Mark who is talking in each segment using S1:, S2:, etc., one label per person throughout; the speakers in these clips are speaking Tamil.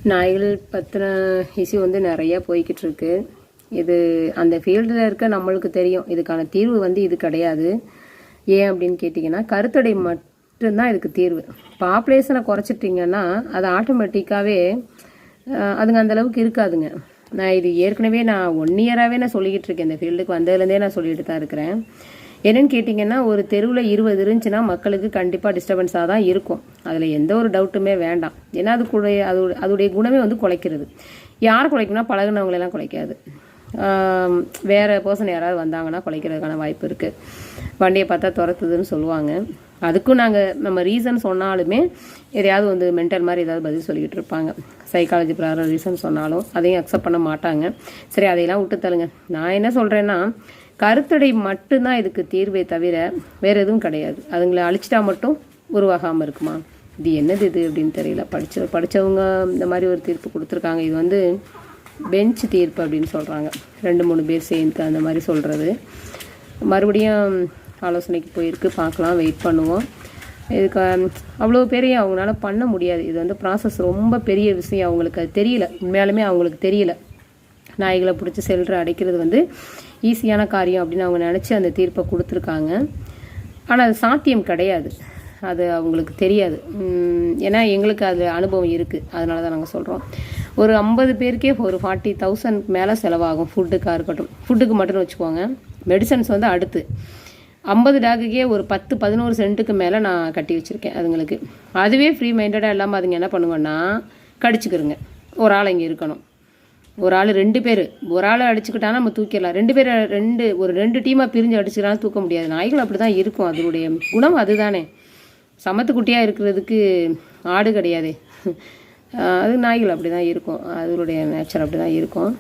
S1: நாய்கள் பற்றின இஷ்யூ வந்து நிறைய போய்கிட்டு இருக்கு. இது அந்த ஃபீல்டில் இருக்க நம்மளுக்கு தெரியும், இதுக்கான தீர்வு வந்து இது கிடையாது. ஏன் அப்படின்னு கேட்டிங்கன்னா, கருத்தடை மட்டும்தான் இதுக்கு தீர்வு. பாப்புலேஷனை குறைச்சிட்டிங்கன்னா அது ஆட்டோமேட்டிக்காகவே அதுங்க அந்தளவுக்கு இருக்காதுங்க. நான் இது ஏற்கனவே நான் 1 இயராகவே நான் சொல்லிக்கிட்டு இருக்கேன். இந்த ஃபீல்டுக்கு வந்ததுலேருந்தே நான் சொல்லிட்டு தான் இருக்கிறேன். என்னென்னு கேட்டிங்கன்னா, ஒரு தெருவில் 20 இருந்துச்சுன்னா மக்களுக்கு கண்டிப்பாக டிஸ்டர்பன்ஸாக தான் இருக்கும். அதில் எந்த ஒரு டவுட்டுமே வேண்டாம். ஏன்னா அதோடைய குணமே வந்து குலைக்கிறது. யார் குலைக்கும்னா பழகுனவங்களெல்லாம் குலைக்காது. வேறு பர்சன் யாராவது வந்தாங்கன்னா குலைக்கிறதுக்கான வாய்ப்பு இருக்குது. வண்டியை பார்த்தா துரத்துதுன்னு சொல்லுவாங்க. அதுக்கும் நம்ம ரீசன் சொன்னாலுமே எதையாவது வந்து மென்டல் மாதிரி ஏதாவது பதில் சொல்லிக்கிட்டு இருப்பாங்க. சைக்காலஜி பிரகாரம் ரீசன் சொன்னாலும் அதையும் அக்செப்ட் பண்ண மாட்டாங்க. சரி, அதையெல்லாம் விட்டு தள்ளுங்க. நான் என்ன சொல்கிறேன்னா, கருத்தடை மட்டும்தான் இதுக்கு தீர்வே தவிர வேறு எதுவும் கிடையாது. அதுங்களை அழிச்சிட்டா மட்டும் உருவாகாமல் இருக்குமா? இது என்னது இது அப்படின்னு தெரியல. படித்தவங்க இந்த மாதிரி ஒரு தீர்ப்பு கொடுத்துருக்காங்க. இது வந்து பெஞ்ச் தீர்ப்பு அப்படின்னு சொல்கிறாங்க. 2-3 பேர் சேர்ந்து அந்த மாதிரி சொல்கிறது. மறுபடியும் ஆலோசனைக்கு போயிருக்கு, பார்க்கலாம், வெயிட் பண்ணுவோம். இதுக்கு அவ்வளோ பேரையும் அவங்களால பண்ண முடியாது. இது வந்து ப்ராசஸ் ரொம்ப பெரிய விஷயம். அவங்களுக்கு அது தெரியல, உண்மையாலுமே அவங்களுக்கு தெரியல. நாய்களை பிடிச்சி செல்ற அடைக்கிறது வந்து ஈஸியான காரியம் அப்படின்னு அவங்க நினச்சி அந்த தீர்ப்பை கொடுத்துருக்காங்க. ஆனால் அது சாத்தியம் கிடையாது. அது அவங்களுக்கு தெரியாது. ஏன்னா எங்களுக்கு அது அனுபவம் இருக்குது. அதனால தான் நாங்கள் சொல்கிறோம். ஒரு 50 பேருக்கே ஒரு 40,000 மேலே செலவாகும். ஃபுட்டுக்காக இருக்கட்டும், ஃபுட்டுக்கு மட்டும்னு வச்சுக்கோங்க. மெடிசன்ஸ் வந்து அடுத்து 50 டாக்குக்கே ஒரு 10-11 சென்ட்டுக்கு மேலே நான் கட்டி வச்சுருக்கேன் அதுங்களுக்கு. அதுவே ஃப்ரீ மைண்டடாக இல்லாமல் அதுங்க என்ன பண்ணுங்கன்னா கடிச்சிக்கிறங்க. ஒரு ஆள் இங்கே இருக்கணும். ஒரு ஆள் 2 பேர், ஒரு ஆள் அடிச்சுக்கிட்டானா நம்ம தூக்கிடலாம். 2 பேர் ஒரு 2 டீமாக பிரிஞ்சு அடிச்சுக்கிட்டாலும் தூக்க முடியாது. நாய்கள் அப்படி தான் இருக்கும். அதனுடைய குணம் அதுதானே. சமத்துக்குட்டியாக இருக்கிறதுக்கு ஆடு கிடையாது. அது நாய்கள் அப்படி தான் இருக்கும். அதனுடைய நேச்சர் அப்படி தான் இருக்கும்.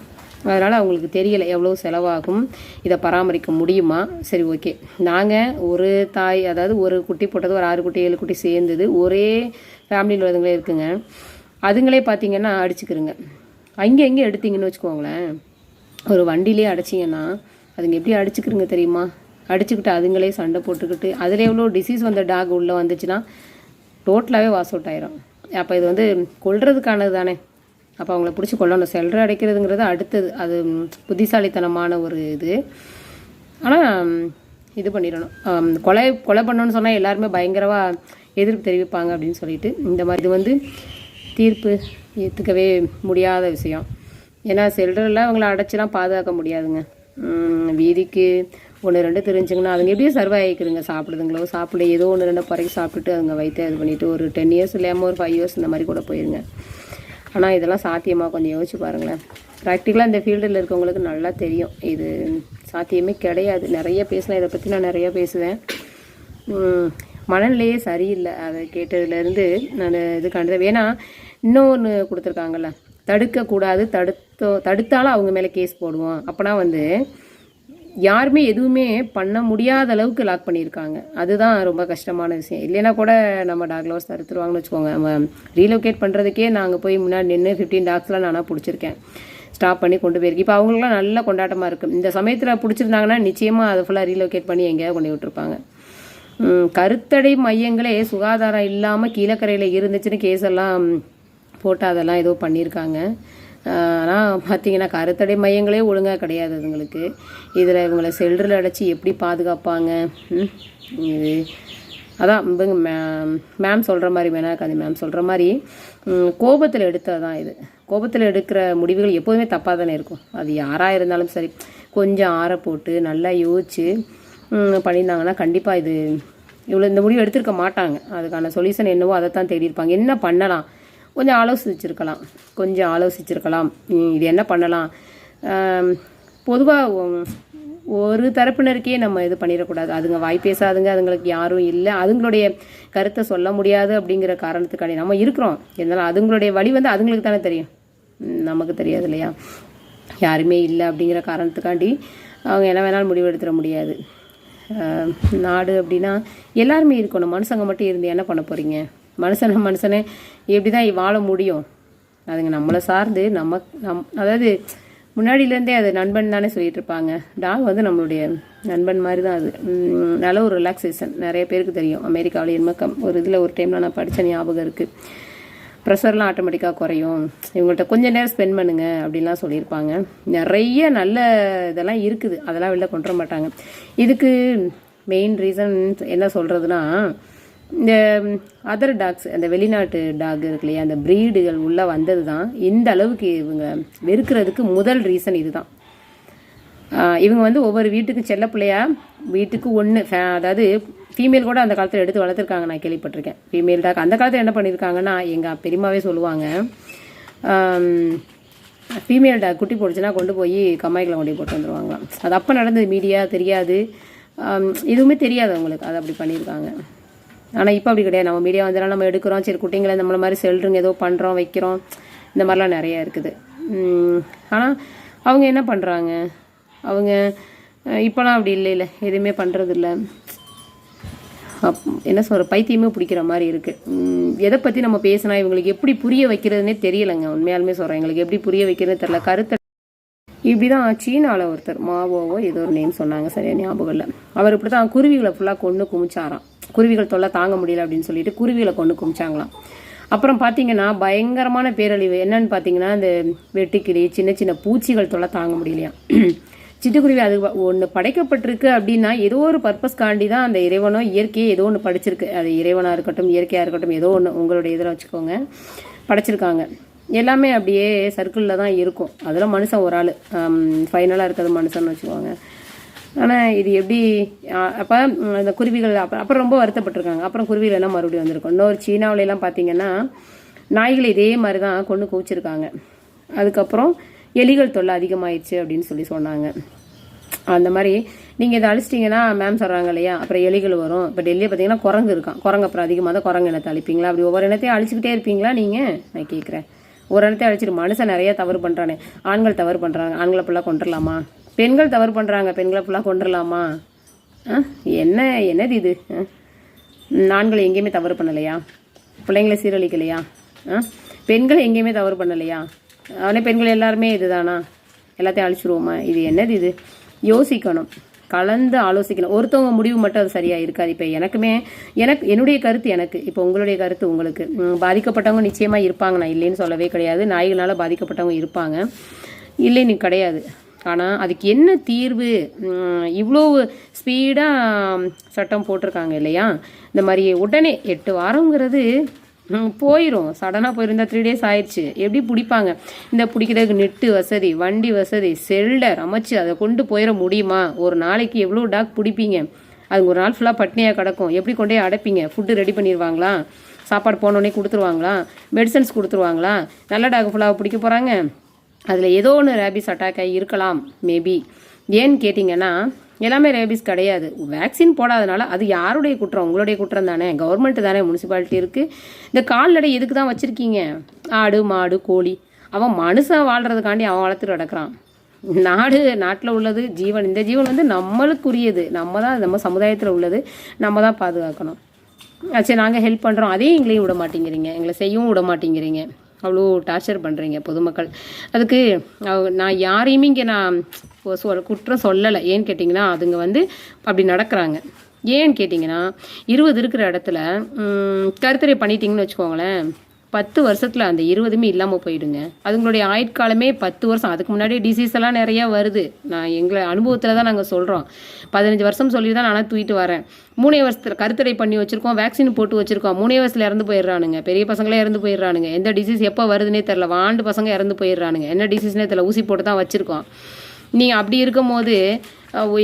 S1: அதனால் அவங்களுக்கு தெரியலை எவ்வளோ செலவாகும், இதை பராமரிக்க முடியுமா. சரி, ஓகே. நாங்கள் ஒரு தாய், அதாவது ஒரு குட்டி போட்டது ஒரு 6 குட்டி 7 குட்டி சேர்ந்தது ஒரே ஃபேமிலியில் உள்ளதுங்களே இருக்குங்க. அதுங்களே பார்த்திங்கன்னா அடிச்சுக்கிறங்க. அங்கே எடுத்திங்கன்னு வச்சுக்கோங்களேன், ஒரு வண்டியிலே அடிச்சிங்கன்னா அதுங்க எப்படி அடிச்சுக்கிறங்க தெரியுமா? அடிச்சுக்கிட்டு அதுங்களே சண்டை போட்டுக்கிட்டு அதில் எவ்வளோ டிசீஸ் வந்த டாக் உள்ளே வந்துச்சுன்னா டோட்டலாகவே வாஷ் அவுட் ஆயிரும். அப்போ இது வந்து கொல்றதுக்கானது தானே. அப்போ அவங்கள பிடிச்சி கொல்லணும். செல்ற அடைக்கிறதுங்கிறது அடுத்தது. அது புத்திசாலித்தனமான ஒரு இது. ஆனால் இது பண்ணிடணும். கொலை பண்ணணும்னு சொன்னால் எல்லாருமே பயங்கரமாக எதிர்ப்பு தெரிவிப்பாங்க அப்படின்னு சொல்லிட்டு இந்த மாதிரி இது வந்து தீர்ப்பு ஏற்றுக்கவே முடியாத விஷயம். ஏன்னா செல்றதில் அவங்கள அடைச்சிலாம் பாதுகாக்க முடியாதுங்க. வீதிக்கு 1-2 தெரிஞ்சுங்கன்னா அதுங்க எப்படியும் சர்வை ஆகிக்குதுங்க. சாப்பிடுதுங்களோ சாப்பிட ஏதோ 1-2 பிறகு சாப்பிட்டுட்டு அதுங்க வயிற்று இது பண்ணிவிட்டு ஒரு 10 இயர்ஸ் இல்லாமல் ஒரு 5 இயர்ஸ் இந்த மாதிரி கூட போயிருங்க. ஆனால் இதெல்லாம் சாத்தியமாக கொஞ்சம் யோசிச்சு பாருங்களேன். ப்ராக்டிக்கலாக இந்த ஃபீல்டில் இருக்கவங்களுக்கு நல்லா தெரியும் இது சாத்தியமே கிடையாது. நிறைய பேசினேன் இதை பற்றி, நான் நிறையா பேசுவேன். மனநிலையே சரியில்லை. அதை கேட்டதுலேருந்து நான் இது கண்டது. வேணா இன்னொன்று கொடுத்துருக்காங்கல்ல, தடுக்கக்கூடாது, தடுத்தாலும் அவங்க மேலே கேஸ் போடுவோம். அப்போனா வந்து யாருமே எதுவுமே பண்ண முடியாத அளவுக்கு லாக் பண்ணியிருக்காங்க. அதுதான் ரொம்ப கஷ்டமான விஷயம். இல்லைன்னா கூட நம்ம டாக் லவர்ஸ் தடுத்துருவாங்கன்னு வச்சுக்கோங்க. நம்ம ரீலோகேட் பண்ணுறதுக்கே நாங்கள் போய் முன்னாடி நின்று 15 டாக்ஸ்லாம் நானாக பிடிச்சிருக்கேன். ஸ்டாப் பண்ணி கொண்டு போயிருக்கேன். இப்போ அவங்களுக்குலாம் நல்ல கொண்டாட்டமாக இருக்குது. இந்த சமயத்தில் பிடிச்சிருந்தாங்கன்னா நிச்சயமாக அதை ஃபுல்லாக ரீலோகேட் பண்ணி எங்கேயாவது கொண்டு விட்டுருப்பாங்க. கருத்தடை மையங்களே சுகாதாரம் இல்லாமல் கீழக்கரையில் இருந்துச்சுன்னு கேஸ் எல்லாம் போட்டு அதெல்லாம் ஏதோ பண்ணியிருக்காங்க. ஆனால் பார்த்தீங்கன்னா கருத்தடை மையங்களே ஒழுங்காக கிடையாது அதுங்களுக்கு. இதில் இவங்களை செல்றில் அடைச்சி எப்படி பாதுகாப்பாங்க? இது அதான் இவங்க மேம் சொல்கிற மாதிரி மேனாக்காது மேம் சொல்கிற மாதிரி கோபத்தில் எடுத்தது தான் இது. கோபத்தில் எடுக்கிற முடிவுகள் எப்போதுமே தப்பாக தானே இருக்கும். அது யாராக இருந்தாலும் சரி, கொஞ்சம் ஆற போட்டு நல்லா யோசிச்சு பண்ணியிருந்தாங்கன்னா கண்டிப்பாக இது இவ்வளோ இந்த முடிவு எடுத்திருக்க மாட்டாங்க. அதுக்கான சொல்யூஷன் என்னவோ அதை தான் தேடியிருப்பாங்க. என்ன பண்ணலாம், கொஞ்சம் ஆலோசிச்சிருக்கலாம். இது என்ன பண்ணலாம். பொதுவாக ஒரு தரப்பினருக்கே நம்ம இது பண்ணிடக்கூடாது. அதுங்க வாய் பேசாதுங்க, அதுங்களுக்கு யாரும் இல்லை, அதுங்களுடைய கருத்தை சொல்ல முடியாது அப்படிங்கிற காரணத்துக்காண்டி நம்ம இருக்கிறோம். இருந்தாலும் அதுங்களுடைய வழி வந்து அதுங்களுக்கு தானே தெரியும், நமக்கு தெரியாது இல்லையா. யாருமே இல்லை அப்படிங்கிற காரணத்துக்காண்டி அவங்க என்ன வேணாலும் முடிவு எடுத்துட முடியாது. நாடு அப்படின்னா எல்லாருமே இருக்கணும். மனுஷங்க மட்டும் இருந்து என்ன பண்ண போகிறீங்க? மனுஷனே எப்படி தான் வாழ முடியும்? அதுங்க நம்மளை சார்ந்து அதாவது முன்னாடியிலேருந்தே அது நண்பன் தானே சொல்லிட்டு இருப்பாங்க. டாக் வந்து நம்மளுடைய நண்பன் மாதிரி தான். அது நல்ல ஒரு ரிலாக்ஸேஷன். நிறைய பேருக்கு தெரியும். அமெரிக்காவில் ஒரு இதில் ஒரு டைமில் நான் படித்த ஞாபகம் இருக்குது. ப்ரெஷர்லாம் ஆட்டோமேட்டிக்காக குறையும், இவங்கள்ட்ட கொஞ்சம் நேரம் ஸ்பெண்ட் பண்ணுங்க அப்படின்லாம் சொல்லியிருப்பாங்க. நிறைய நல்ல இதெல்லாம் இருக்குது, அதெல்லாம் வெளில கொண்டு வர மாட்டாங்க. இதுக்கு மெயின் ரீசன் என்ன சொல்கிறதுனா, இந்த அதர் டாக்ஸ், அந்த வெளிநாட்டு டாக் இருக்கு இல்லையா, அந்த ப்ரீடுகள் உள்ளே வந்தது தான் இந்த அளவுக்கு இவங்க வெறுக்கிறதுக்கு முதல் ரீசன் இதுதான். இவங்க வந்து ஒவ்வொரு வீட்டுக்கு செல்ல பிள்ளையா வீட்டுக்கு ஒன்று, அதாவது ஃபீமேல் கூட அந்த காலத்தில் எடுத்து வளர்த்துருக்காங்க, நான் கேள்விப்பட்டிருக்கேன். ஃபீமேல் டாக் அந்த காலத்தில் என்ன பண்ணியிருக்காங்கன்னா, எங்கள் பெரியமாவே சொல்லுவாங்க, ஃபீமேல் டாக் குட்டி போடுச்சுன்னா கொண்டு போய் கம்மாய்க்குள்ள கொண்டு போட்டு வந்துடுவாங்களாம். அது அப்போ நடந்தது, மீடியா தெரியாது, எதுவுமே தெரியாது அவங்களுக்கு, அதை அப்படி பண்ணியிருக்காங்க. ஆனால் இப்போ அப்படி கிடையாது, நம்ம மீடியா வந்ததுனால நம்ம எடுக்கிறோம், சரி குட்டிங்களை நம்மள மாதிரி செல்றங்க ஏதோ பண்ணுறோம் வைக்கிறோம், இந்த மாதிரிலாம் நிறையா இருக்குது. ஆனால் அவங்க என்ன பண்ணுறாங்க, அவங்க இப்போலாம் அப்படி இல்லை, எதுவுமே பண்ணுறதில்ல. என்ன சொல்கிற, பைத்தியமே பிடிக்கிற மாதிரி இருக்குது. எதை பற்றி நம்ம பேசினா இவங்களுக்கு எப்படி புரிய வைக்கிறதுனே தெரியலைங்க. உண்மையாலுமே சொல்கிறேன், எங்களுக்கு எப்படி புரிய வைக்கிறதுனே தெரியல. கருத்தை இப்படி தான் சீனாவில் ஒருத்தர் மாவோவோ ஏதோ ஒரு நேம் சொன்னாங்க, சரியா ஞாபகம் இல்லை. அவர் இப்படி தான் குருவிகளை ஃபுல்லாக கொண்டு குமிச்சாராம். குருவிகள் தொல்லை தாங்க முடியல அப்படின்னு சொல்லிட்டு குருவிகளை கொண்டு குமிச்சாங்களாம். அப்புறம் பார்த்தீங்கன்னா பயங்கரமான பேரழிவு என்னன்னு பார்த்தீங்கன்னா, இந்த வெட்டுக்கிளி, சின்ன சின்ன பூச்சிகள் தொல்லை தாங்க முடியலையா. சிட்டுக்குருவி அது ஒன்று படைக்கப்பட்டிருக்கு அப்படின்னா ஏதோ ஒரு பர்பஸ்காண்டி தான் அந்த இறைவனோ இயற்கையே ஏதோ ஒன்று படிச்சிருக்கு. அது இறைவனாக இருக்கட்டும் இயற்கையாக இருக்கட்டும் ஏதோ ஒன்று உங்களுடைய இதில் வச்சுக்கோங்க படைச்சிருக்காங்க. எல்லாமே அப்படியே சர்க்கிளில் தான் இருக்கும். அதில் மனுஷன் ஒரு ஆள் ஃபைனலாக இருக்கிறது மனுஷன்னு வச்சுக்கோங்க. ஆனால் இது எப்படி அப்போ அந்த குருவிகள் அப்புறம் ரொம்ப வருத்தப்பட்டிருக்காங்க. அப்புறம் குருவிகள் எல்லாம் மறுபடியும் வந்திருக்கும். இன்னொரு சீனாவிலலாம் பார்த்தீங்கன்னா நாய்கள் இதே மாதிரி தான் கொண்டு குவிச்சிருக்காங்க. அதுக்கப்புறம் எலிகள் தொல்லை அதிகமாயிடுச்சு அப்படின்னு சொன்னாங்க. அந்த மாதிரி நீங்கள் இதை அழிச்சிட்டிங்கன்னா மேம் சொல்கிறாங்க இல்லையா, அப்புறம் எலிகள் வரும். இப்போ டெல்லியை பார்த்தீங்கன்னா குரங்கு இருக்கான். குரங்கு அப்புறம் அதிகமாக தான் குரங்கு இனத்தை அழிப்பீங்களா? அப்படி ஒவ்வொரு இனத்தையும் அழிச்சிக்கிட்டே இருப்பீங்களா நீங்கள்? நான் கேட்குறேன். ஒரு இனத்தையும் அழிச்சிட்டு மனுஷன் நிறைய தவறு பண்ணுறானே. ஆண்கள் தவறு பண்ணுறாங்க, ஆண்களை ஃபுல்லாக கொண்டுடலாமா? பெண்கள் தவறு பண்ணுறாங்க, பெண்களை ஃபுல்லாக கொண்டுடலாமா? என்னது இது? ஆண்கள் எங்கேயுமே தவறு பண்ணலையா? பிள்ளைங்களை சீரழிக்கலையா? பெண்கள் எங்கேயுமே தவறு பண்ணலையா? அவனே பெண்கள் எல்லாருமே இதுதானா? எல்லாத்தையும் அழிச்சிருவோமா? இது என்னது இது? யோசிக்கணும், கலந்து ஆலோசிக்கணும். ஒருத்தவங்க முடிவு மட்டும் அது சரியாக இருக்காது. இப்போ என்னுடைய கருத்து எனக்கு, இப்போ உங்களுடைய கருத்து உங்களுக்கு. பாதிக்கப்பட்டவங்க நிச்சயமாக இருப்பாங்க, நான் இல்லைன்னு சொல்லவே கிடையாது. நாய்களால் பாதிக்கப்பட்டவங்க இருப்பாங்க, இல்லைன்னு கிடையாது. ஆனால் அதுக்கு என்ன தீர்வு? இவ்வளோ ஸ்பீடாக சட்டம் போட்டிருக்காங்க இல்லையா? இந்த மாதிரி உடனே 8 வாரங்கிறது போயிடும், சடனாக போயிருந்தா 3 days ஆயிடுச்சு. எப்படி பிடிப்பாங்க? இந்த பிடிக்கிறதுக்கு நெட்டு வசதி, வண்டி வசதி, செல்டர் அமைச்சு அதை கொண்டு போயிட முடியுமா? ஒரு நாளைக்கு எவ்வளோ டாக் பிடிப்பீங்க? அது ஒரு நாள் ஃபுல்லாக பட்னியாக கிடக்கும். எப்படி கொண்டே அடைப்பீங்க? Food ready பண்ணிடுவாங்களா? சாப்பாடு போனோடனே கொடுத்துருவாங்களா? மெடிசன்ஸ் கொடுத்துருவாங்களா? நல்ல டாக் ஃபுல்லாக பிடிக்க போகிறாங்க. அதில் ஏதோ ஒன்று ரேபிஸ் அட்டாக் ஆகி இருக்கலாம் மேபி. ஏன்னு கேட்டிங்கன்னா எல்லாமே ரேபிஸ் கிடையாது. வேக்சின் போடாதனால அது யாருடைய குற்றம்? உங்களுடைய குற்றம் தானே, கவர்மெண்ட் தானே, முனிசிபாலிட்டி இருக்குது. இந்த கால்நடை எதுக்கு தான் வச்சுருக்கீங்க? ஆடு மாடு கோழி, அவன் மனுஷன் வாழ்கிறதுக்காண்டி அவன் வளர்த்துட்டு கிடக்கிறான். நாட்டில் உள்ளது ஜீவன், இந்த ஜீவன் வந்து நம்மளுக்குரியது, நம்ம சமுதாயத்தில் உள்ளது, நம்ம தான் பாதுகாக்கணும். சரி நாங்கள் ஹெல்ப் பண்ணுறோம், அதையும் எங்களையும் விட மாட்டேங்கிறீங்க, எங்களை செய்யவும் விட மாட்டேங்கிறீங்க, அவ்வளோ டார்ச்சர் பண்ணுறீங்க பொதுமக்கள். அதுக்கு நான் யாரையுமே இங்கே நான் குற்றம் சொல்லலை. ஏன்னு கேட்டிங்கன்னா அதுங்க வந்து அப்படி நடக்கிறாங்க. ஏன்னு கேட்டிங்கன்னா 20 இருக்கிற இடத்துல கருத்தடை பண்ணிட்டீங்கன்னு வச்சுக்கோங்களேன், 10 வருஷத்தில் அந்த 20மே இல்லாமல் போயிடுங்க. அதுங்களுடைய ஆயுட்காலமே 10 வருஷம். அதுக்கு முன்னாடி டிசீஸ் எல்லாம் நிறையா வருது. நான் எங்களை அனுபவத்தில் தான் நாங்கள் சொல்கிறோம். 15 வருஷம் சொல்லி தான் நான் தூக்கிட்டு வரேன். 3 வருஷத்தில் கருத்தடை பண்ணி வச்சுருக்கோம், வேக்சின் போட்டு வச்சுருக்கோம். 3 வருஷத்தில் இறந்து போயிடுறானுங்க, பெரிய பசங்களே இறந்து போயிடுறானுங்க. எந்த டிசீஸ் எப்போ வருதுன்னே தெரில, வாண்டு பசங்க இறந்து போயிடுறானுங்க. என்ன டிசீஸ்னே தெரில, ஊசி போட்டு தான் வச்சுருக்கோம். நீங்கள் அப்படி இருக்கும் போது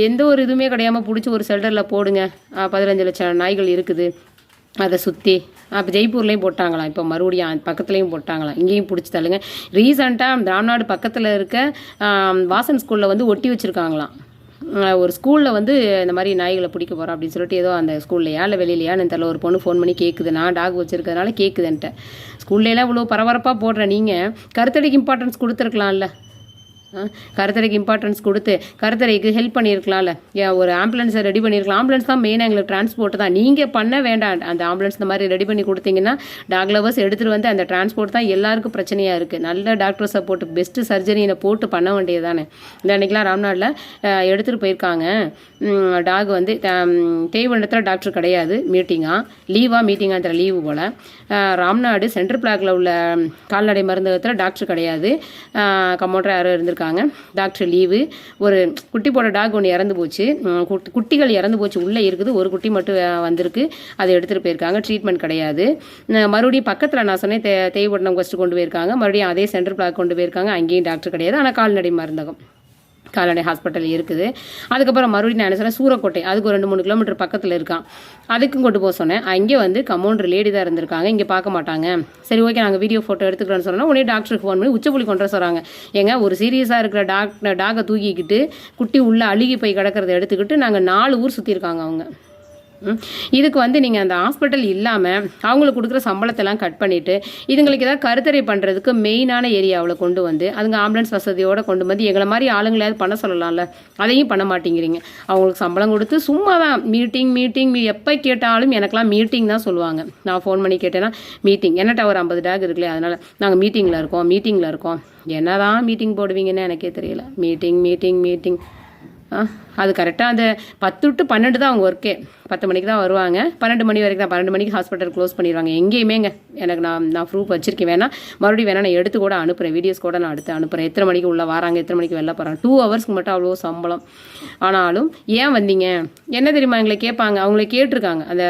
S1: எந்த ஒரு இதுவுமே கிடையாமல் பிடிச்சி ஒரு ஷெல்டரில் போடுங்க. 15 லட்சம் நாய்கள் இருக்குது அதை சுற்றி. அப்போ ஜெய்ப்பூர்லேயும் போட்டாங்களாம், இப்போ மறுபடியும் பக்கத்துலேயும் போட்டாங்களாம், இங்கேயும் பிடிச்சி தள்ளுங்க. ரீசெண்டாக ராம்நாடு பக்கத்தில் இருக்க வாசன் ஸ்கூலில் வந்து ஒட்டி வச்சுருக்காங்களாம். ஒரு ஸ்கூலில் வந்து இந்த மாதிரி நாய்களை பிடிக்க போகிறோம் அப்படின்னு சொல்லிட்டு, ஏதோ அந்த ஸ்கூல்லையா இல்லை வெளியிலையான்னு தெரியல, ஒரு பொண்ணு ஃபோன் பண்ணி கேட்குது, நான் டாக் வச்சுருக்கிறதுனால கேட்குதுன்ட்டு. ஸ்கூல்லையெல்லாம் இவ்வளோ பரபரப்பாக போடுறேன், நீங்கள் கருத்தடைக்கு இம்பார்ட்டன்ஸ் கொடுத்துருக்கலாம்ல. கருத்தடைக்கு இம்பார்ட்டன்ஸ் கொடுத்து கருத்தடைக்கு ஹெல்ப் பண்ணியிருக்கலாம்ல. ஒரு ஆம்புலன்ஸை ரெடி பண்ணியிருக்கலாம். ஆம்புலன்ஸ் தான் மெயினாக எங்களுக்கு டிரான்ஸ்போர்ட் தான். நீங்கள் பண்ண வேண்டாம். அந்த ஆம்புலன்ஸ் இந்த மாதிரி ரெடி பண்ணி கொடுத்தீங்கன்னா டாக் லவர்ஸ் எடுத்துகிட்டு வந்து அந்த டிரான்ஸ்போர்ட் தான் எல்லாருக்கும் பிரச்சனையாக இருக்குது. நல்ல டாக்டர் சப்போர்ட் பெஸ்ட்டு சர்ஜரியை போட்டு பண்ண வேண்டியது தானே. இந்த அன்றைக்கெலாம் ராம்நாட்டில் எடுத்துகிட்டு போயிருக்காங்க. டாக் வந்து தேய்வண்டத்தில் டாக்டர் கிடையாது, மீட்டிங்காக தெரியல, லீவு போல். ராம்நாடு சென்ட்ரல் பிளாக்ல உள்ள கால்நடை மருந்தகத்தில் டாக்டர் கிடையாது, கம்பவுண்டர் யாரும் இருந்திருக்காங்க, டாக்டர் லீவு. ஒரு குட்டி போட டாக் ஒன்று இறந்து போச்சு, குட்டிகள் இறந்து போச்சு, உள்ளே இருக்குது, ஒரு குட்டி மட்டும் வந்திருக்கு, அதை எடுத்துகிட்டு போயிருக்காங்க. ட்ரீட்மெண்ட் கிடையாது. மறுபடியும் பக்கத்தில் நான் சொன்னேன் தேய்வட்டம் ஃபஸ்ட்டு கொண்டு போயிருக்காங்க, மறுபடியும் அதே சென்ட்ரல் பிளாக் கொண்டு போயிருக்காங்க, அங்கேயும் டாக்டர் கிடையாது. ஆனால் கால்நடை மருந்தகம் கால்நடை ஹாஸ்பிட்டல் இருக்குது. அதுக்கப்புறம் மறுபடியும் நான் என்ன சொன்னேன், சூரக்கோட்டை, அதுக்கு ஒரு 2-3 கிலோமீட்டர் பக்கத்தில் இருக்கான், அதுக்கும் கொண்டு போக சொன்னேன். அங்கே வந்து கம்பவுண்டர் லேடி தான் இருந்திருக்காங்க, இங்கே பார்க்க மாட்டாங்க. சரி ஓகே நாங்கள் வீடியோ ஃபோட்டோ எடுத்துக்கிறோன்னு சொன்னால் உடனே டாக்டருக்கு ஃபோன் பண்ணி உச்சப்புலி கொண்டு சொல்கிறாங்க. ஏங்க ஒரு சீரியஸாக இருக்கிற டாகை தூக்கிக்கிட்டு குட்டி உள்ளே அழுகி போய் கிடக்கிறத எடுத்துக்கிட்டு நாங்கள் 4 ஊர் சுற்றிருக்காங்க அவங்க. இதுக்கு வந்து நீங்கள் அந்த ஹாஸ்பிட்டல் இல்லாமல் அவங்களுக்கு கொடுக்குற சம்பளத்தெல்லாம் கட் பண்ணிவிட்டு இதுங்களுக்கு ஏதாவது கருத்தடை பண்ணுறதுக்கு மெயினான ஏரியாவில் கொண்டு வந்து அதுங்க ஆம்புலன்ஸ் வசதியோடு கொண்டு வந்து எங்களை மாதிரி ஆளுங்களையாவது பண்ண சொல்லலாம்ல. அதையும் பண்ண மாட்டேங்கிறீங்க. அவங்களுக்கு சம்பளம் கொடுத்து சும்மா தான் மீட்டிங் எப்போ கேட்டாலும் எனக்கெல்லாம் மீட்டிங் தான் சொல்லுவாங்க. நான் ஃபோன் பண்ணி கேட்டேன்னா மீட்டிங், என்னட்ட ஒரு 50 டாக் இருக்குல்லையே, அதனால் நாங்கள் மீட்டிங்கில் இருக்கோம். என்ன தான் மீட்டிங் போடுவீங்கன்னு எனக்கே தெரியல. மீட்டிங் அது கரெக்டாக அந்த 10 to 12 தான் அவங்க ஒர்க்கே. 10 மணிக்கு தான் வருவாங்க, 12 மணி வரைக்கும் தான். 12 மணிக்கு ஹாஸ்பிட்டல் க்ளோஸ் பண்ணிடுவாங்க. எங்கேயுமேங்க எனக்கு நான் ப்ரூஃப் வச்சிருக்கேன், மறுபடியும் நான் எடுத்து கூட அனுப்புகிறேன், வீடியோஸ் கூட நான் எடுத்து அனுப்புகிறேன். எத்தனை மணிக்கு உள்ளே வராங்க, எத்தனை மணிக்கு வெளில போகிறாங்க. 2 ஹவர்ஸ்க்கு மட்டும் அவ்வளோ சம்பளம். ஆனாலும் ஏன் வந்தீங்க என்ன தெரியுமா எங்களை கேட்பாங்க. அவங்களே கேட்டிருக்காங்க, அந்த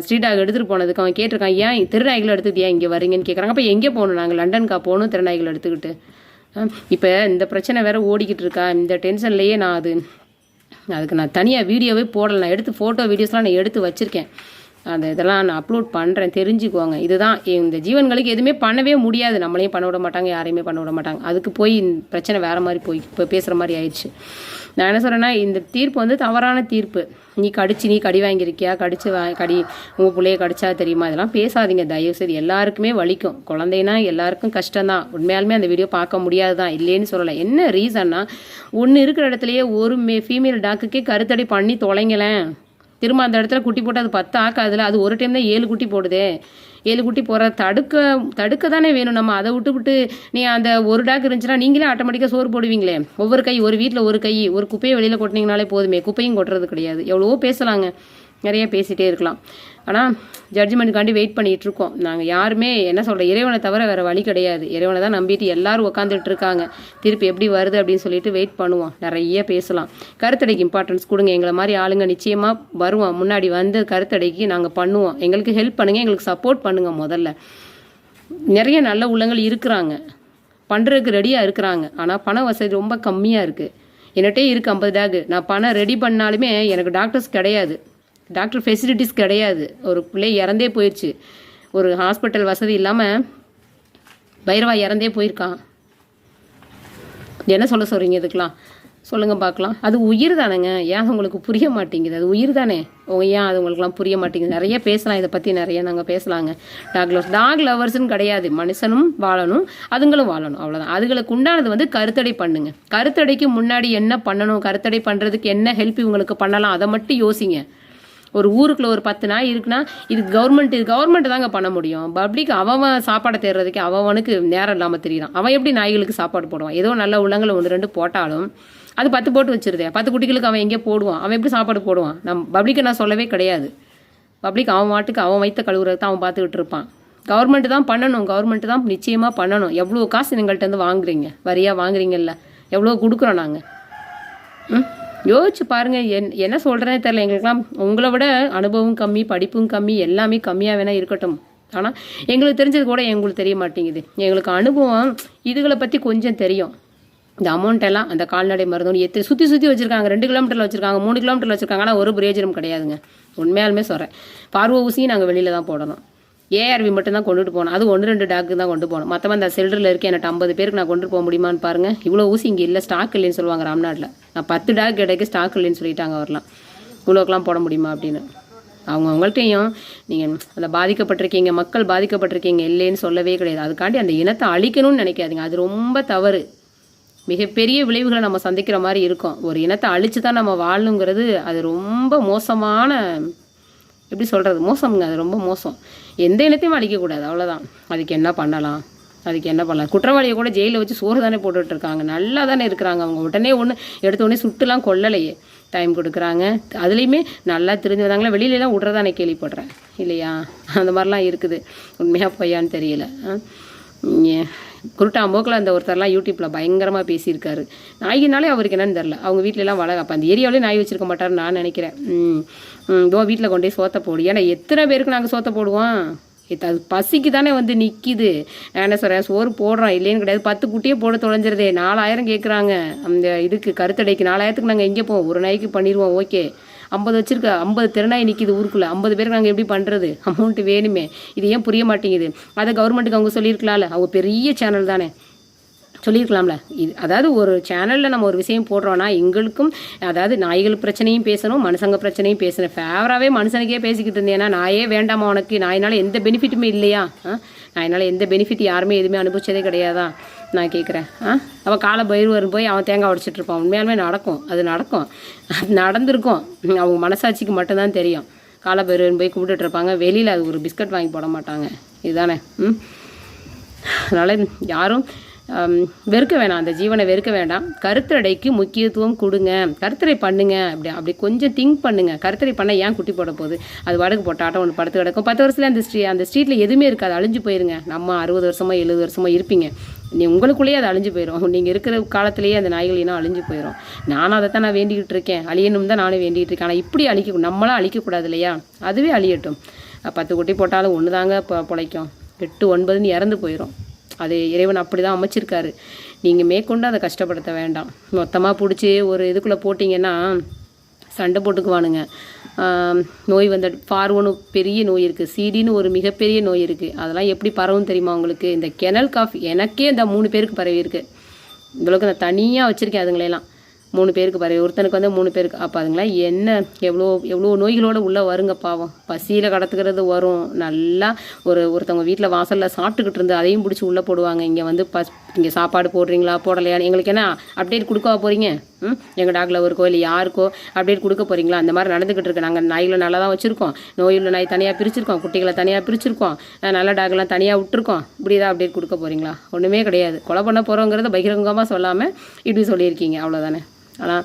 S1: ஸ்ட்ரீட்டாக எடுத்துகிட்டு போனதுக்கு அவங்க கேட்டிருக்காங்க, ஏன் திருநாய்களை எடுத்துக்கிட்டு ஏன் இங்கே வரீங்கன்னு கேட்குறாங்க. அப்போ எங்கே போகணும், நாங்கள் லண்டனுக்கா போகணும் திருநாய்களை எடுத்துக்கிட்டு. இப்போ இந்த பிரச்சனை வேறு ஓடிக்கிட்டு இருக்கா, இந்த டென்ஷன்லேயே அதுக்கு நான் தனியாக வீடியோவே போடலை. நான் எடுத்து ஃபோட்டோ வீடியோஸ்லாம் நான் எடுத்து வச்சுருக்கேன். இதெல்லாம் நான் அப்லோட் பண்ணுறேன், தெரிஞ்சுக்குவாங்க. இதுதான் இந்த ஜீவன்களுக்கு எதுவுமே பண்ணவே முடியாது. நம்மளையும் பண்ண விட மாட்டாங்க, யாரையுமே பண்ண விட மாட்டாங்க. அதுக்கு போய் பிரச்சனை வேறு மாதிரி போய் இப்போ பேசுகிற மாதிரி ஆயிடுச்சு. நான் என்ன சொல்கிறேன்னா, இந்த தீர்ப்பு வந்து தவறான தீர்ப்பு. நீ கடி வாங்கியிருக்கியா, கடி உங்கள் பிள்ளைய கடிச்சா தெரியுமா, இதெல்லாம் பேசாதீங்க தயவுசெய்து. எல்லாருக்குமே வலிக்கும், குழந்தைனா எல்லாருக்கும் கஷ்டம்தான். உண்மையாலுமே அந்த வீடியோ பார்க்க முடியாது தான், இல்லைன்னு சொல்லலை. என்ன ரீசன்னா, ஒன்று இருக்கிற இடத்துலையே ஒரு ஃபீமேல் டாக்குக்கே கருத்தடை பண்ணி தொலைங்களேன். திரும்ப அந்த இடத்துல குட்டி போட்டு அது 10 ஆக்காதுல, அது ஒரு டைம் தான் 7 குட்டி போடுதே. 7 குட்டி போகிற தடுக்க தானே வேணும். நம்ம அதை விட்டு நீ அந்த ஒரு டாக் இருந்துச்சுன்னா நீங்களே ஆட்டோமேட்டிக்காக சோறு போடுவீங்களே. ஒவ்வொரு கை, ஒரு வீட்டில் ஒரு கை, ஒரு குப்பையை வெளியில் கொட்டினீங்கனாலே போதுமே. குப்பையும் கொட்டுறது கிடையாது. எவ்வளவோ பேசலாங்க, நிறைய பேசிகிட்டே இருக்கலாம். ஆனால் ஜட்ஜ்மெண்ட்டுக்காண்டி வெயிட் பண்ணிகிட்டு இருக்கோம். நாங்கள் யாருமே என்ன சொல்கிற, இறைவனை தவிர வேறு வழி கிடையாது. இறைவனை தான் நம்பிட்டு எல்லாரும் உட்காந்துட்டு இருக்காங்க. திருப்பி எப்படி வருது அப்படின்னு சொல்லிட்டு வெயிட் பண்ணுவோம். நிறைய பேசலாம். கருத்தடைக்கு இம்பார்ட்டன்ஸ் கொடுங்க. எங்களை மாதிரி ஆளுங்க நிச்சயமாக வருவோம். முன்னாடி வந்து கருத்தடைக்கு நாங்கள் பண்ணுவோம். எங்களுக்கு ஹெல்ப் பண்ணுங்கள், எங்களுக்கு சப்போர்ட் பண்ணுங்கள். முதல்ல நிறைய நல்ல உள்ளங்கள் இருக்கிறாங்க, பண்ணுறதுக்கு ரெடியாக இருக்கிறாங்க. ஆனால் பண வசதி ரொம்ப கம்மியாக இருக்குது. என்னட்டே இருக்குது 50 டாக். நான் பணம் ரெடி பண்ணாலுமே எனக்கு டாக்டர்ஸ் கிடையாது, டாக்டர் ஃபெசிலிட்டிஸ் கிடையாது. ஒரு பிள்ளை இறந்தே போயிடுச்சு, ஒரு ஹாஸ்பிட்டல் வசதி இல்லாமல் பைரவா இறந்தே போயிருக்கான். என்ன சொல்கிறீங்க இதுக்கெலாம்? சொல்லுங்கள் பார்க்கலாம். அது உயிர் தானேங்க, ஏன் உங்களுக்கு புரிய மாட்டேங்குது? அது உயிர் தானே, ஏன் அது உங்களுக்குலாம் புரிய மாட்டேங்குது? நிறைய பேசலாம், இதை பற்றி நிறைய நாங்கள் பேசலாங்க. டாக் லவர்ஸ்ன்னு கிடையாது, மனுஷனும் வாழணும், அதுங்களும் வாழணும், அவ்வளோதான். அதுகளுக்கு உண்டானது வந்து கருத்தடை பண்ணுங்க. கருத்தடைக்கு முன்னாடி என்ன பண்ணணும், கருத்தடை பண்ணுறதுக்கு என்ன ஹெல்ப் இவங்களுக்கு பண்ணலாம், அதை மட்டும் யோசிங்க. ஒரு ஊருக்குள்ள ஒரு 10 நாய் இருக்குன்னா இது கவர்மெண்ட் தாங்க பண்ண முடியும். பப்ளிக் அவன் சாப்பாடை தேடுறதுக்கு அவனுக்கு நேரம் இல்லாமல் தெரியுறான். அவன் எப்படி நாய்களுக்கு சாப்பாடு போடுவான்? ஏதோ நல்ல உள்ளங்களை 1-2 போட்டாலும் அது 10 போட்டு வச்சிருதே. 10 குட்டிகளுக்கு அவன் எங்கே போடுவான்? அவன் எப்படி சாப்பாடு போடுவான்? பப்ளிக்கை நான் சொல்லவே கிடையாது. பப்ளிக் அவன் மாட்டுக்கு அவன் வைத்த கழுவுறதை தான் அவன் பார்த்துக்கிட்டு இருப்பான். கவர்மெண்ட் தான் பண்ணணும், கவர்மெண்ட் தான் நிச்சயமாக பண்ணணும். எவ்வளோ காசு எங்கள்கிட்ட வந்து வாங்குறீங்க, வரியாக வாங்குறீங்கல்ல, எவ்வளோ கொடுக்குறோம் நாங்கள். யோசிச்சு பாருங்கள். என்ன சொல்கிறேனே தெரியல. எங்களுக்கெல்லாம் உங்களை விட அனுபவம் கம்மி, படிப்பும் கம்மி, எல்லாமே கம்மியாக வேணால் இருக்கட்டும். ஆனால் எங்களுக்கு தெரிஞ்சது கூட எங்களுக்கு தெரிய மாட்டேங்குது. எங்களுக்கு அனுபவம் இதுகளை பற்றி கொஞ்சம் தெரியும். இந்த அமௌண்ட் எல்லாம் அந்த கால்நடை மருந்து சுற்றி வச்சுருக்காங்க. 2 கிலோமீட்டரில் வச்சுருக்காங்க, 3 கிலோமீட்டரில் வச்சுருக்காங்க. ஆனால் ஒரு பிரயோஜனம் கிடையாதுங்க. உண்மையாலுமே சொல்கிறேன். பார்வை ஊசியும் நாங்கள் வெளியில் தான் போடணும். ஏஆர்வி மட்டும் தான் கொண்டுட்டு போகணும். அது 1-2 டாக்கு தான் கொண்டு போகணும். மற்றவங்க அந்த செல்டரில் இருக்கேன், எனக்கு 50 பேருக்கு நான் கொண்டு போக முடியுமான்னு பாருங்கள். இவ்வளோ ஊசி இங்கே இல்லை, ஸ்டாக் இல்லைன்னு சொல்லுவாங்க ராம்நாட்டில். நான் 10 டாக் கிடைக்க ஸ்டாக் இல்லைன்னு சொல்லிட்டாங்க. வரலாம் இவ்வளோக்கெலாம் போட முடியுமா அப்படின்னு. அவங்கள்ட்டையும் நீங்கள் அதை பாதிக்கப்பட்டிருக்கீங்க, மக்கள் பாதிக்கப்பட்டிருக்கீங்க, இல்லைன்னு சொல்லவே கிடையாது. அதுக்காண்டி அந்த இனத்தை அழிக்கணும்னு நினைக்காதீங்க, அது ரொம்ப தவறு. மிகப்பெரிய விளைவுகளை நம்ம சந்திக்கிற மாதிரி இருக்கும். ஒரு இனத்தை அழித்து தான் நம்ம வாழணுங்கிறது அது ரொம்ப மோசமான, எப்படி சொல்கிறது, மோசம்ங்க. அது ரொம்ப மோசம். எந்த இனத்தையும் அழிக்கக்கூடாது, அவ்வளோதான். அதுக்கு என்ன பண்ணலாம், குற்றவாளியை கூட ஜெயிலில் வச்சு சோறு தானே போட்டுட்ருக்காங்க, நல்லா தானே இருக்கிறாங்க அவங்க. உடனே எடுத்த உடனே சுட்டுலாம் கொல்லலையே, டைம் கொடுக்குறாங்க. அதுலேயுமே நல்லா தெரிஞ்சு வந்தாங்களா, வெளியிலலாம் விட்றதானே கேள்விப்படுறேன் இல்லையா? அந்த மாதிரிலாம் இருக்குது. உண்மையாக பொய்யான்னு தெரியல. குருட்டாம்போக்கில் அந்த ஒருத்தர்லாம் யூடியூப்பில் பயங்கரமாக பேசியிருக்காரு. நாய்னாலே அவருக்கு என்னன்னு தெரில. அவங்க வீட்டிலலாம் அப்போ அந்த ஏரியாவிலே நாய் வச்சுருக்க மாட்டார்னு நான் நினைக்கிறேன். வீட்டில் கொண்டு போய் சோத்தை போடு. ஏன்னா எத்தனை பேருக்கு நாங்கள் சோத்தை போடுவோம்? அது பசிக்கு தானே வந்து நிற்கிது. நான் என்ன சொல்கிறேன், சோறு போடுறோம் இல்லைன்னு கிடையாது. 10 குட்டியே போட தொலைஞ்சிருதே. 4000 கேட்குறாங்க அந்த இதுக்கு, கருத்தடைக்கு. 4000த்துக்கு நாங்கள் எங்கே போவோம்? ஒரு நாய்க்கு பண்ணிடுவோம், ஓகே. 50 வச்சுருக்க, 50 திறனாய் நிற்கிது ஊருக்குள்ளே. 50 பேருக்கு நாங்கள் எப்படி பண்ணுறது? அமௌண்ட்டு வேணுமே. இது ஏன் புரிய மாட்டேங்குது? அதை கவர்மெண்ட்டுக்கு அவங்க சொல்லியிருக்கலாம்ல. அவங்க பெரிய சேனல் தானே, சொல்லியிருக்கலாம்ல. அதாவது ஒரு சேனலில் நம்ம ஒரு விஷயம் போடுறோன்னா எங்களுக்கும், அதாவது நாய்கள் பிரச்சனையும் பேசணும், மனுஷங்க பிரச்சனையும் பேசணும். ஃபேவராகவே மனுஷனுக்கே பேசிக்கிட்டு இருந்தேன்னா நாயே வேண்டாமா உனக்கு? நாயினால எந்த பெனிஃபிட்டுமே இல்லையா? நாயினால எந்த பெனிஃபிட் யாருமே எதுவுமே அனுபவிச்சதே கிடையாதா? நான் கேட்குறேன். அவன் காலை பயிர் போய் அவன் தேங்காய் உடைச்சிட்ருப்பான். உண்மையாலுமே நடக்கும், அது நடக்கும், அது நடந்திருக்கும். அவங்க மனசாட்சிக்கு மட்டும்தான் தெரியும். காலை பயிர் போய் கும்பிட்டுட்டு இருப்பாங்க. வெளியில் அது ஒரு பிஸ்கட் வாங்கி போட மாட்டாங்க. இதுதானே. அதனால் யாரும் வெறுக்க வேணாம், அந்த ஜீவனை வெறுக்க வேண்டாம். கருத்தடைக்கு முக்கியத்துவம் கொடுங்க, கருத்தடை பண்ணுங்க. அப்படி கொஞ்சம் திங்க் பண்ணுங்க. கருத்தடை பண்ண ஏன் குட்டி போட போகுது? அது வடக்கு போட்டாட்டம் ஒன்று படுத்து கிடக்கும். 10 வருஷத்துல அந்த ஸ்ட்ரீட்டில் எதுவுமே இருக்காது, அழிஞ்சு போயிருங்க. நம்ம 60 வருஷமோ 70 வருஷமோ இருப்பீங்க. உங்களுக்குள்ளேயே அது அழிஞ்சு போயிடும். நீங்கள் இருக்கிற காலத்திலேயே அந்த நாய்கள் இனம் அழிஞ்சு போயிடும். நானும் அதை தான் நான் வேண்டிக்கிட்டு இருக்கேன். அழியணும் தான் நானும் வேண்டிகிட்டு இருக்கேன். ஆனால் இப்படி நம்மளாம் அழிக்கக்கூடாது இல்லையா? அதுவே அழியட்டும். 10 குட்டி போட்டாலும் ஒன்று தாங்க பிழைக்கும். 8 9ன்னு இறந்து போயிடும். அது இறைவன் அப்படி தான் அமைச்சிருக்காரு. நீங்கள் மேற்கொண்டு அதை கஷ்டப்படுத்த வேண்டாம். மொத்தமாக பிடிச்சி ஒரு இதுக்குள்ளே போட்டிங்கன்னா சண்டை போட்டுக்குவானுங்க. நோய் பார்வனு பெரிய நோய் இருக்குது, சிடின்னு ஒரு மிகப்பெரிய நோய் இருக்குது. அதெல்லாம் எப்படி பரவும் தெரியுமா உங்களுக்கு? இந்த கெனல் காஃப் எனக்கே இந்த 3 பேருக்கு பரவி இருக்குது. இவ்வளோக்கு நான் தனியாக வச்சுருக்கேன் அதுங்களெல்லாம். 3 பேருக்கு பரவி, ஒருத்தனுக்கு 3 பேருக்கு. அப்போ அதுங்களாம் என்ன எவ்வளோ நோய்களோடு உள்ளே வருங்க பாவம். பசியில் கடத்துக்கிறது வரும். நல்லா ஒருத்தவங்க வீட்டில் வாசலில் சாப்பிட்டுக்கிட்டு இருந்து அதையும் பிடிச்சி உள்ளே போடுவாங்க. இங்கே இங்கே சாப்பாடு போடுறீங்களா போடலையான்னு எங்களுக்கு என்ன அப்டேட் கொடுக்கவா போகிறீங்க? எங்கள் டாக் லவருக்கோ இல்லை யாருக்கோ அப்டேட் கொடுக்க போகிறீங்களா? அந்த மாதிரி நடந்துக்கிட்டு இருக்கு. நாங்கள் நாய்களை நல்லா தான் வச்சுருக்கோம். நோயுள்ள நாய் தனியாக பிரிச்சிருக்கோம், குட்டிகளை தனியாக பிரிச்சிருக்கோம், நல்ல டாக்லாம் தனியாக விட்டுருக்கோம். இப்படி தான் அப்டேட் கொடுக்க போகிறீங்களா? ஒன்றுமே கிடையாது. கொலை பண்ண போகிறோங்கிறத பகிரங்கமாக சொல்லாமல் இப்படி சொல்லியிருக்கீங்க, அவ்வளோதானே. ஆனால்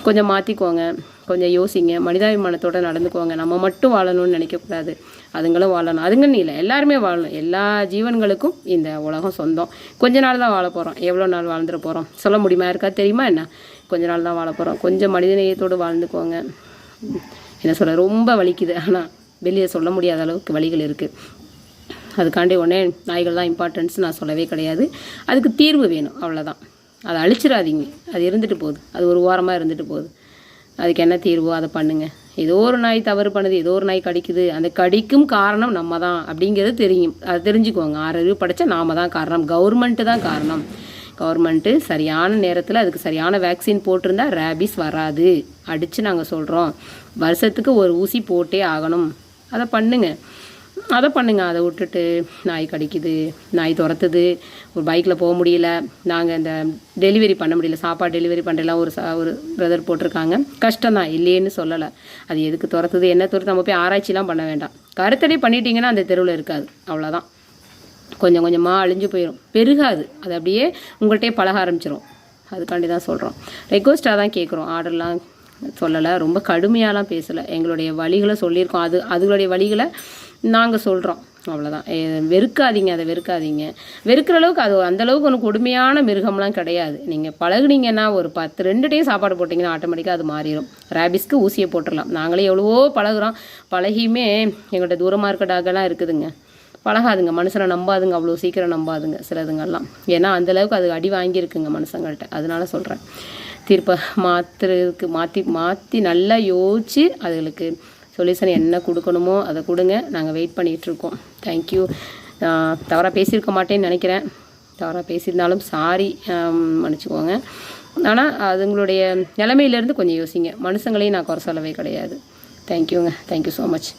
S1: கொஞ்சம் மாற்றிக்கோங்க, கொஞ்சம் யோசிங்க, மனிதாபிமானத்தோடு நடந்துக்கோங்க. நம்ம மட்டும் வாழணும்னு நினைக்கக்கூடாது, அதுங்களும் வாழணும். அதுங்கன்னு இல்லை, எல்லாருமே வாழணும். எல்லா ஜீவன்களுக்கும் இந்த உலகம் சொந்தம். கொஞ்ச நாள் தான் வாழ போகிறோம். எவ்வளோ நாள் வாழ்ந்துட போகிறோம் சொல்ல முடியுமா? இருக்கா தெரியுமா என்ன? கொஞ்ச நாள் தான் வாழ போகிறோம். கொஞ்சம் மனிதநேயத்தோடு வாழ்ந்துக்கோங்க. என்ன சொல்ல, ரொம்ப வலிக்குது. ஆனால் வெளியே சொல்ல முடியாத அளவுக்கு வலிகள் இருக்குது. அதுக்காண்டி உடனே நாய்கள் தான் இம்பார்ட்டன்ஸ் நான் சொல்லவே கிடையாது. அதுக்கு தீர்வு வேணும், அவ்வளோதான். அதை அழிச்சிடாதீங்க. அது இருந்துட்டு போகுது, அது ஒரு வாரமாக இருந்துட்டு போகுது. அதுக்கு என்ன தீர்வோ அதை பண்ணுங்கள். ஏதோ ஒரு நாய் தவறு பண்ணுது, ஏதோ ஒரு நாய் கடிக்குது. அந்த கடிக்கும் காரணம் நம்ம தான் அப்படிங்கிறது தெரியும். அதை தெரிஞ்சுக்குவாங்க. 6 அறிவு படைச்சா நாம தான் காரணம், கவர்மெண்ட்டு தான் காரணம். கவர்மெண்ட்டு சரியான நேரத்தில் அதுக்கு சரியான வேக்சின் போட்டிருந்தா ரேபிஸ் வராது. அடித்து நாங்கள் சொல்கிறோம், வருஷத்துக்கு ஒரு ஊசி போட்டே ஆகணும். அதை பண்ணுங்கள். அதை விட்டுட்டு நாய் கடிக்குது, நாய் துரத்துது, ஒரு பைக்கில் போக முடியல, நாங்கள் இந்த டெலிவரி பண்ண முடியல, சாப்பாடு டெலிவரி பண்ணுறலாம் ஒரு பிரதர் போட்டிருக்காங்க. கஷ்டம்தான், இல்லைன்னு சொல்லலை. அது எதுக்கு துரத்துது, என்ன துரத்து, நம்ம போய் ஆராய்ச்சிலாம் பண்ண வேண்டாம். கருத்தடை பண்ணிட்டீங்கன்னா அந்த தெருவில் இருக்காது, அவ்வளோதான். கொஞ்சம் கொஞ்சமாக அழிஞ்சு போயிடும், பெருகாது. அது அப்படியே உங்கள்கிட்டயே பழக ஆரம்பிச்சிடும். அதுக்காண்டி தான் சொல்கிறோம். ரெக்வஸ்ட்டாக தான் கேட்குறோம், ஆர்டர்லாம் சொல்லலை, ரொம்ப கடுமையாலாம் பேசலை. எங்களுடைய வழிகளை சொல்லியிருக்கோம். அதுகளுடைய வழிகளை நாங்கள் சொல்கிறோம், அவ்வளோதான். வெறுக்காதீங்க, அதை வெறுக்காதீங்க. வெறுக்கிற அளவுக்கு அது அந்தளவுக்கு ஒன்று கொடுமையான மிருகம்லாம் கிடையாது. நீங்கள் பழகுனீங்கன்னா ஒரு 2 டைம் சாப்பாடு போட்டிங்கன்னா ஆட்டோமேட்டிக்காக அது மாறிடும். ரேபிஸ்க்கு ஊசியை போட்டுடலாம். நாங்களே எவ்வளவோ பழகுறோம். பழகியுமே எங்கள்கிட்ட தூரமாக இருக்க டாகெல்லாம் இருக்குதுங்க, பழகாதுங்க. மனுஷனை நம்பாதுங்க, அவ்வளோ சீக்கிரம் நம்பாதுங்க சிலதுங்கெல்லாம். ஏன்னா அந்தளவுக்கு அது அடி வாங்கியிருக்குங்க மனுஷங்கள்கிட்ட. அதனால சொல்கிறேன், தீர்ப்பை மாற்றி நல்லா யோசித்து அதுகளுக்கு சொல்யூஷன் என்ன கொடுக்கணுமோ அதை கொடுங்க. நாங்கள் வெயிட் பண்ணிகிட்ருக்கோம். தேங்க்யூ. தவறாக பேசியிருக்க மாட்டேன்னு நினைக்கிறேன். தவறாக பேசியிருந்தாலும் சாரி, மன்னிச்சுக்கோங்க. ஆனால் அதுங்களுடைய நிலைமையிலேருந்து கொஞ்சம் யோசிங்க. மனுஷங்களையும் நான் குறை சொல்லவே கிடையாது. தேங்க்யூங்க. Thank you so much.